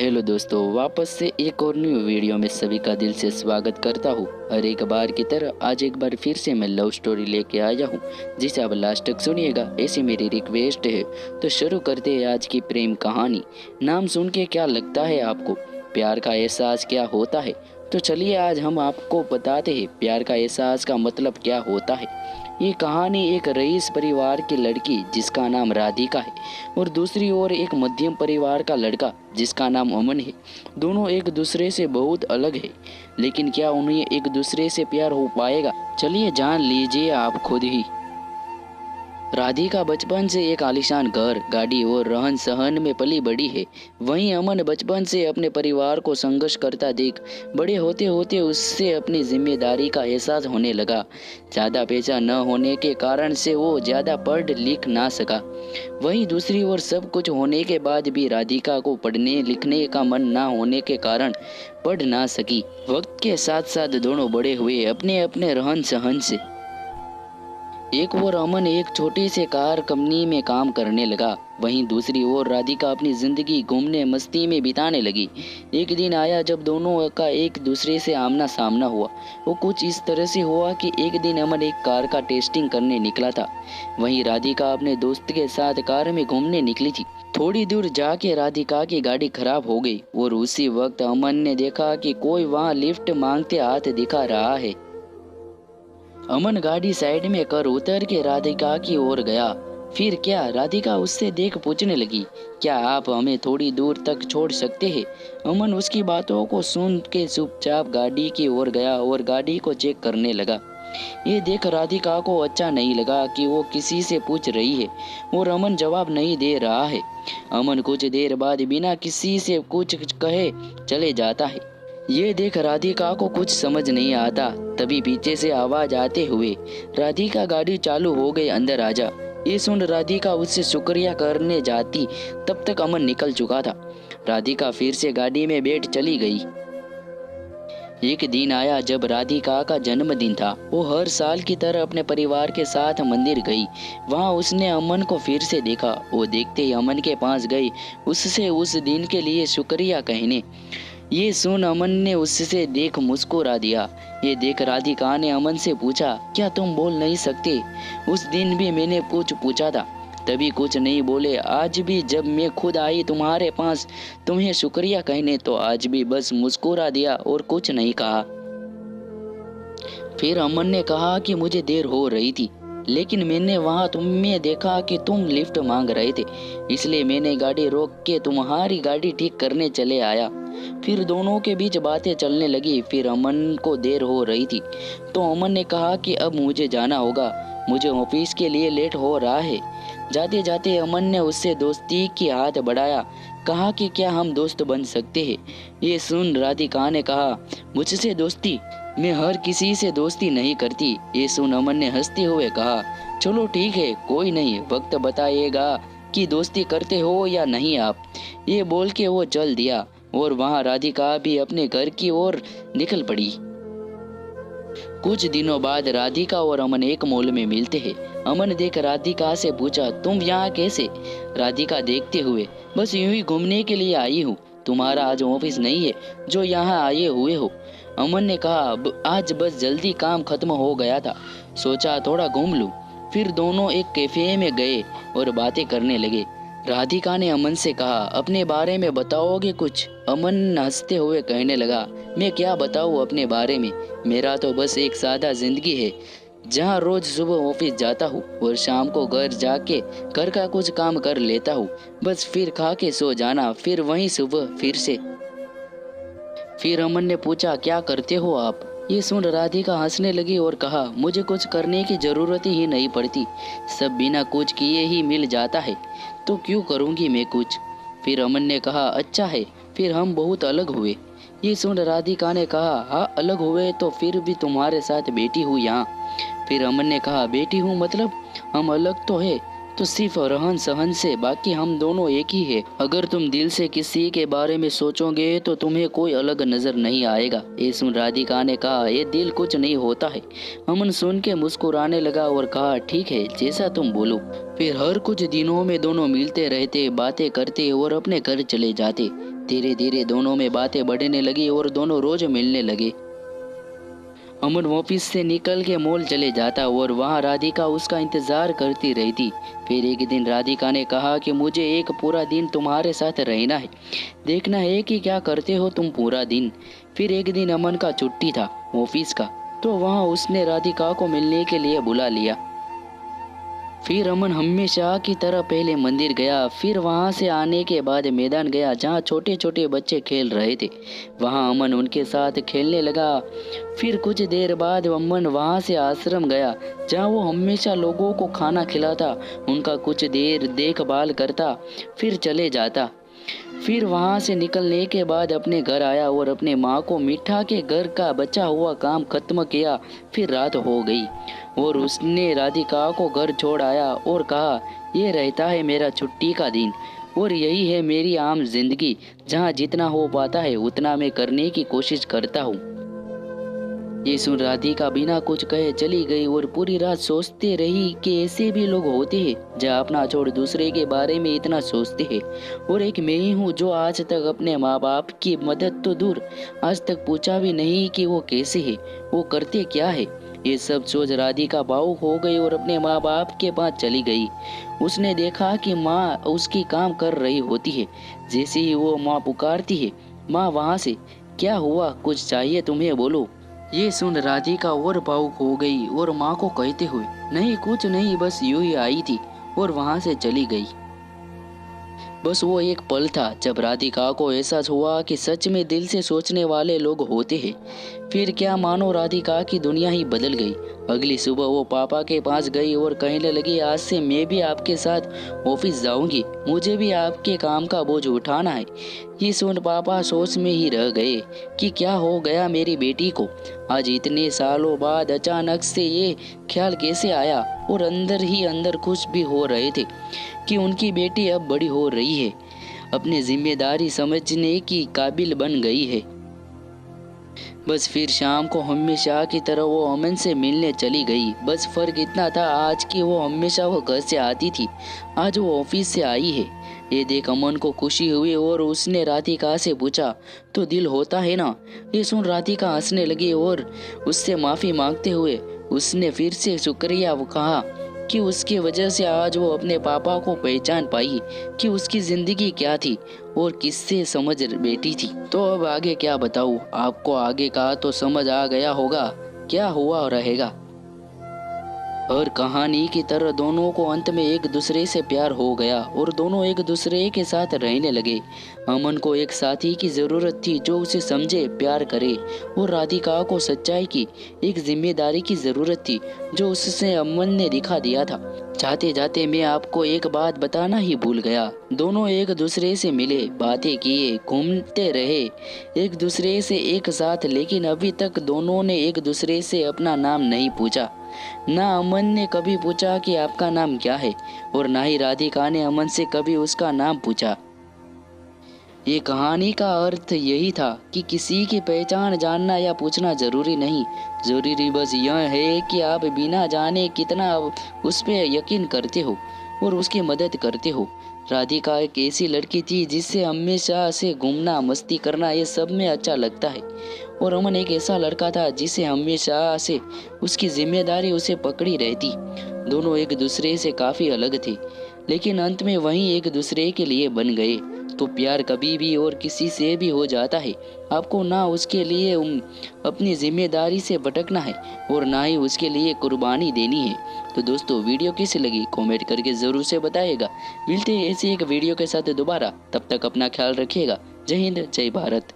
Hello दोस्तों, वापस से एक और न्यू वीडियो में सभी का दिल से स्वागत करता हूँ। हर एक बार की तरह आज एक बार फिर से मैं लव स्टोरी लेके आया हूँ, जिसे आप लास्ट तक सुनिएगा, ऐसी मेरी रिक्वेस्ट है। तो शुरू करते हैं आज की प्रेम कहानी। नाम सुन के क्या लगता है आपको? प्यार का एहसास क्या होता है? तो चलिए आज हम आपको बताते हैं प्यार का एहसास का मतलब क्या होता है। ये कहानी एक रईस परिवार की लड़की जिसका नाम राधिका है और दूसरी ओर एक मध्यम परिवार का लड़का जिसका नाम अमन है। दोनों एक दूसरे से बहुत अलग है, लेकिन क्या उन्हें एक दूसरे से प्यार हो पाएगा? चलिए जान लीजिए आप खुद ही। राधिका बचपन से एक आलीशान घर, गाड़ी और रहन सहन में पली बड़ी है। वहीं अमन बचपन से अपने परिवार को संघर्ष करता देख बड़े होते होते उससे अपनी जिम्मेदारी का एहसास होने लगा। ज़्यादा पैसा न होने के कारण से वो ज़्यादा पढ़ लिख ना सका। वहीं दूसरी ओर सब कुछ होने के बाद भी राधिका को पढ़ने लिखने का मन ना होने के कारण पढ़ ना सकी। वक्त के साथ साथ दोनों बड़े हुए अपने अपने रहन सहन से। एक ओर अमन एक छोटी से कार कंपनी में काम करने लगा, वहीं दूसरी ओर राधिका अपनी जिंदगी घूमने मस्ती में बिताने लगी। एक दिन आया जब दोनों का एक दूसरे से आमना सामना हुआ। वो कुछ इस तरह से हुआ कि एक दिन अमन एक कार का टेस्टिंग करने निकला था, वहीं राधिका अपने दोस्त के साथ कार में घूमने निकली थी। थोड़ी दूर जाके राधिका की गाड़ी खराब हो गई और उसी वक्त अमन ने देखा कि कोई वहां लिफ्ट मांगते हाथ दिखा रहा है। अमन गाड़ी साइड में कर उतर के राधिका की ओर गया। फिर क्या? राधिका उससे देख पूछने लगी, क्या आप हमें थोड़ी दूर तक छोड़ सकते हैं? अमन उसकी बातों को सुन के चुपचाप गाड़ी की ओर गया और गाड़ी को चेक करने लगा। ये देख राधिका को अच्छा नहीं लगा कि वो किसी से पूछ रही है और अमन जवाब नहीं दे रहा है। अमन कुछ देर बाद बिना किसी से कुछ कहे चले जाता है। ये देख राधिका को कुछ समझ नहीं आता। तभी पीछे से आवाज आते हुए, राधिका गाड़ी चालू हो गई, अंदर आजा। ये सुन राधिका उससे शुक्रिया करने जाती, तब तक अमन निकल चुका था। राधिका फिर से गाड़ी में बैठ चली गई। एक दिन आया जब राधिका का जन्मदिन था। वो हर साल की तरह अपने परिवार के साथ मंदिर गई। वहां उसने अमन को फिर से देखा। वो देखते ही अमन के पास गई, उससे उस दिन के लिए शुक्रिया कहने। ये सुन अमन ने उससे देख मुस्कुरा दिया। ये देख राधिका ने अमन से पूछा, क्या तुम बोल नहीं सकते? उस दिन भी मैंने कुछ पूछा था, तभी कुछ नहीं बोले। आज भी जब मैं खुद आई तुम्हारे पास तुम्हें शुक्रिया कहने, तो आज भी बस मुस्कुरा दिया और कुछ नहीं कहा। फिर अमन ने कहा कि मुझे देर हो रही थी, लेकिन मैंने वहां तुम्हें देखा कि तुम लिफ्ट मांग रहे थे, इसलिए मैंने गाड़ी रोक के तुम्हारी गाड़ी ठीक करने चले आया। फिर दोनों के बीच बातें चलने लगी। फिर अमन को देर हो रही थी, तो अमन ने कहा कि अब मुझे जाना होगा, मुझे ऑफिस के लिए लेट हो रहा है। जाते जाते अमन ने उससे दोस्ती की हाथ बढ़ाया, कहा कि क्या हम दोस्त बन सकते हैं? ये सुन राधिका ने कहा, मुझसे दोस्ती? मैं हर किसी से दोस्ती नहीं करती। ये सुन अमन ने हंसते हुए कहा, चलो ठीक है, कोई नहीं, वक्त बताइएगा कि दोस्ती करते हो या नहीं आप। ये बोल के वो चल दिया और वहां राधिका भी अपने घर की ओर निकल पड़ी। कुछ दिनों बाद राधिका और अमन एक मॉल में मिलते हैं। अमन देख राधिका से पूछा, तुम यहाँ कैसे? राधिका देखते हुए, बस यूं ही घूमने के लिए आई हूँ, तुम्हारा आज ऑफिस नहीं है जो यहाँ आए हुए हो? अमन ने कहा, आज बस जल्दी काम खत्म हो गया था, सोचा थोड़ा घूम लूं। फिर दोनों एक कैफे में गए और बातें करने लगे। राधिका ने अमन से कहा, अपने बारे में बताओगे कुछ? अमन हंसते हुए कहने लगा, मैं क्या बताऊँ अपने बारे में, मेरा तो बस एक सादा जिंदगी है, जहाँ रोज सुबह ऑफिस जाता हूँ और शाम को घर जाके घर का कुछ काम कर लेता हूँ, बस फिर खा के सो जाना, फिर वहीं सुबह फिर से। फिर अमन ने पूछा, क्या करते हो आप? ये सुन राधिका हंसने लगी और कहा, मुझे कुछ करने की जरूरत ही नहीं पड़ती, सब बिना कुछ किए ही मिल जाता है, तो क्यों करूँगी मैं कुछ? फिर अमन ने कहा, अच्छा है, फिर हम बहुत अलग हुए। ये सुन राधिका ने कहा, हाँ अलग हुए तो फिर भी तुम्हारे साथ बैठी हूँ यहाँ। फिर अमन ने कहा, बैठी हूँ मतलब? हम अलग तो है, तो सिर्फ रहन सहन से, बाकी हम दोनों एक ही है। अगर तुम दिल से किसी के बारे में सोचोगे तो तुम्हें कोई अलग नजर नहीं आएगा। ये सुन राधिका ने कहा, ये दिल कुछ नहीं होता है। अमन सुन के मुस्कुराने लगा और कहा, ठीक है, जैसा तुम बोलो। फिर हर कुछ दिनों में दोनों मिलते रहते, बातें करते और अपने घर चले जाते। धीरे धीरे दोनों में बातें बढ़ने लगी और दोनों रोज मिलने लगे। अमन ऑफिस से निकल के मॉल चले जाता और वहाँ राधिका उसका इंतजार करती रहती। फिर एक दिन राधिका ने कहा कि मुझे एक पूरा दिन तुम्हारे साथ रहना है, देखना है कि क्या करते हो तुम पूरा दिन। फिर एक दिन अमन का छुट्टी था ऑफिस का, तो वहाँ उसने राधिका को मिलने के लिए बुला लिया। फिर अमन हमेशा की तरह पहले मंदिर गया, फिर वहां से आने के बाद मैदान गया जहां छोटे छोटे बच्चे खेल रहे थे। वहां अमन उनके साथ खेलने लगा। फिर कुछ देर बाद अमन वहां से आश्रम गया जहां वो हमेशा लोगों को खाना खिलाता, उनका कुछ देर देखभाल करता, फिर चले जाता। फिर वहां से निकलने के बाद अपने घर आया और अपने माँ को मिठा के घर का बचा हुआ काम खत्म किया। फिर रात हो गई और उसने राधिका को घर छोड़ आया और कहा, ये रहता है मेरा छुट्टी का दिन और यही है मेरी आम जिंदगी, जहाँ जितना हो पाता है उतना मैं करने की कोशिश करता हूँ। ये सुन राधिका बिना कुछ कहे चली गई और पूरी रात सोचते रही कि ऐसे भी लोग होते हैं जो अपना छोड़ दूसरे के बारे में इतना सोचते हैं, और एक मैं ही हूँ जो आज तक अपने माँ बाप की मदद तो दूर, आज तक पूछा भी नहीं कि वो कैसे है, वो करते क्या है। ये सब सोच राधिका भावुक हो गई और अपने माँ बाप के पास चली गई। उसने देखा कि माँ उसकी काम कर रही होती है। जैसे ही वो माँ पुकारती है, माँ वहाँ से, क्या हुआ, कुछ चाहिए तुम्हें, बोलो। ये सुन राधिका और भावुक हो गई और माँ को कहते हुए, नहीं कुछ नहीं, बस यूं ही आई थी, और वहां से चली गई। बस वो एक पल था जब राधिका को एहसास हुआ कि सच में दिल से सोचने वाले लोग होते हैं। फिर क्या मानो राधिका की दुनिया ही बदल गई। अगली सुबह वो पापा के पास गई और कहने लगी, आज से मैं भी आपके साथ ऑफिस जाऊंगी, मुझे भी आपके काम का बोझ उठाना है। ये सुन पापा सोच में ही रह गए कि क्या हो गया मेरी बेटी को, आज इतने सालों बाद अचानक से ये ख्याल कैसे आया। और अंदर ही अंदर खुश भी हो रहे थे कि उनकी बेटी अब बड़ी हो रही है, अपनी जिम्मेदारी समझने की काबिल बन गई है। बस फिर शाम को हमेशा की तरह वो अमन से मिलने चली गई। बस फर्क इतना था आज कि वो हमेशा वो घर से आती थी, आज वो ऑफिस से आई है। ये देख अमन को खुशी हुई और उसने राधिका से पूछा, तो दिल होता है ना। ये सुन राधिका हंसने लगी और उससे माफी मांगते हुए उसने फिर से शुक्रिया कहा कि उसकी वजह से आज वो अपने पापा को पहचान पाई कि उसकी जिंदगी क्या थी और किससे समझ बैठी थी। तो अब आगे क्या बताऊँ आपको, आगे का तो समझ आ गया होगा क्या हुआ रहेगा। और कहानी की तरह दोनों को अंत में एक दूसरे से प्यार हो गया और दोनों एक दूसरे के साथ रहने लगे। अमन को एक साथी की जरूरत थी जो उसे समझे, प्यार करे, और राधिका को सच्चाई की एक जिम्मेदारी की जरूरत थी जो उससे अमन ने दिखा दिया था। जाते जाते मैं आपको एक बात बताना ही भूल गया, दोनों एक दूसरे से मिले, बातें किए, घूमते रहे एक दूसरे से एक साथ, लेकिन अभी तक दोनों ने एक दूसरे से अपना नाम नहीं पूछा। ना अमन ने कभी पूछा कि आपका नाम क्या है और ना ही राधिका ने अमन से कभी उसका नाम पूछा। ये कहानी का अर्थ यही था कि किसी की पहचान जानना या पूछना जरूरी नहीं, जरूरी बस यह है कि आप बिना जाने कितना उस पर यकीन करते हो और उसकी मदद करते हो। राधिका एक ऐसी लड़की थी जिससे हमेशा से घूमना, मस्ती करना ये सब में अच्छा लगता है, और अमन एक ऐसा लड़का था जिसे हमेशा से उसकी जिम्मेदारी उसे पकड़ी रहती। दोनों एक दूसरे से काफी अलग थे, लेकिन अंत में वहीं एक दूसरे के लिए बन गए। तो प्यार कभी भी और किसी से भी हो जाता है, आपको ना उसके लिए अपनी जिम्मेदारी से भटकना है और ना ही उसके लिए कुर्बानी देनी है। तो दोस्तों वीडियो कैसी लगी कमेंट करके ज़रूर से बताइएगा। मिलते हैं ऐसी एक वीडियो के साथ दोबारा, तब तक अपना ख्याल रखिएगा। जय हिंद, जय भारत।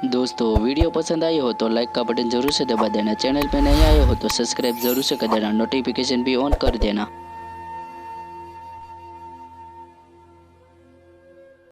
दोस्तों वीडियो पसंद आई हो तो लाइक का बटन जरूर से दबा देना, चैनल पे नए आए हो तो सब्सक्राइब जरूर से कर देना, नोटिफिकेशन भी ऑन कर देना।